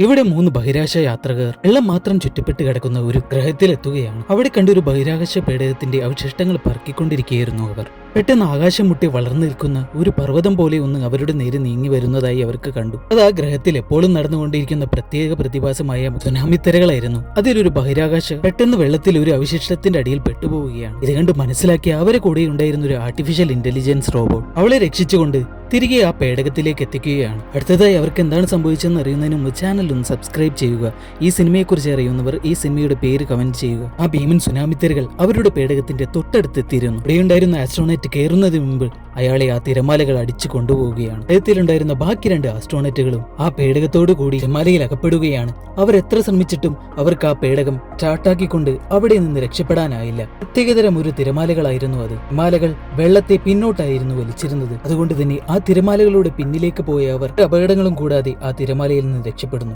ഇവിടെ 3 ബഹിരാകാശ യാത്രികർ വെള്ളം മാത്രം ചുറ്റപ്പെട്ട് കിടക്കുന്ന ഒരു ഗ്രഹത്തിലെത്തുകയാണ്. അവിടെ കണ്ടൊരു ബഹിരാകാശ പേടകത്തിന്റെ അവശിഷ്ടങ്ങൾ പറക്കിക്കൊണ്ടിരിക്കുകയായിരുന്നു അവർ. പെട്ടെന്ന് ആകാശം മുട്ടി വളർന്നു നിൽക്കുന്ന ഒരു പർവ്വതം പോലെ ഒന്ന് അവരുടെ നേരെ നീങ്ങി വരുന്നതായി അവർക്ക് കണ്ടു. അത് ആ ഗ്രഹത്തിൽ എപ്പോഴും നടന്നുകൊണ്ടിരിക്കുന്ന പ്രത്യേക പ്രതിഭാസമായ സുനാമിത്തിരകളായിരുന്നു. അതിലൊരു ബഹിരാകാശ പെട്ടെന്ന് വെള്ളത്തിൽ ഒരു അവശിഷ്ടത്തിന്റെ അടിയിൽ പെട്ടുപോവുകയാണ്. ഇത് കണ്ട് മനസ്സിലാക്കിയ അവരെ കൂടെ ഉണ്ടായിരുന്ന ഒരു ആർട്ടിഫിഷ്യൽ ഇന്റലിജൻസ് റോബോട്ട് അവളെ രക്ഷിച്ചുകൊണ്ട് തിരികെ ആ പേടകത്തിലേക്ക് എത്തിക്കുകയാണ്. അടുത്തതായി അവർക്ക് എന്താണ് സംഭവിച്ചതെന്ന് അറിയുന്നതിന് മുമ്പ് ചാനൽ ഒന്ന് സബ്സ്ക്രൈബ് ചെയ്യുക. ഈ സിനിമയെക്കുറിച്ച് അറിയുന്നവർ ഈ സിനിമയുടെ പേര് കമന്റ് ചെയ്യുക. ആ ഭീമൻ സുനാമിത്തിരകൾ അവരുടെ പേടകത്തിന്റെ തൊട്ടടുത്തെത്തിയിരുന്നു. ഇവിടെയുണ്ടായിരുന്ന ആസ്ട്രോണറ്റ് കയറുന്നതിന് മുമ്പ് അയാളെ ആ തിരമാലകൾ അടിച്ചു കൊണ്ടുപോവുകയാണ്. അദ്ദേഹത്തിലുണ്ടായിരുന്ന ബാക്കി 2 ആസ്ട്രോണറ്റുകളും ആ പേടകത്തോടു കൂടി തിരമാലയിൽ അകപ്പെടുകയാണ്. അവർ എത്ര ശ്രമിച്ചിട്ടും അവർക്ക് ആ പേടകം സ്റ്റാർട്ടാക്കിക്കൊണ്ട് അവിടെ നിന്ന് രക്ഷപ്പെടാനായില്ല. പ്രത്യേകതരം ഒരു തിരമാലകളായിരുന്നു അത്. തിരമാലകൾ വെള്ളത്തെ പിന്നോട്ടായിരുന്നു വലിച്ചിരുന്നത്. അതുകൊണ്ട് തന്നെ ആ തിരമാലകളുടെ പിന്നിലേക്ക് പോയ അവർ അപകടങ്ങളും കൂടാതെ ആ തിരമാലയിൽ നിന്ന് രക്ഷപ്പെടുന്നു.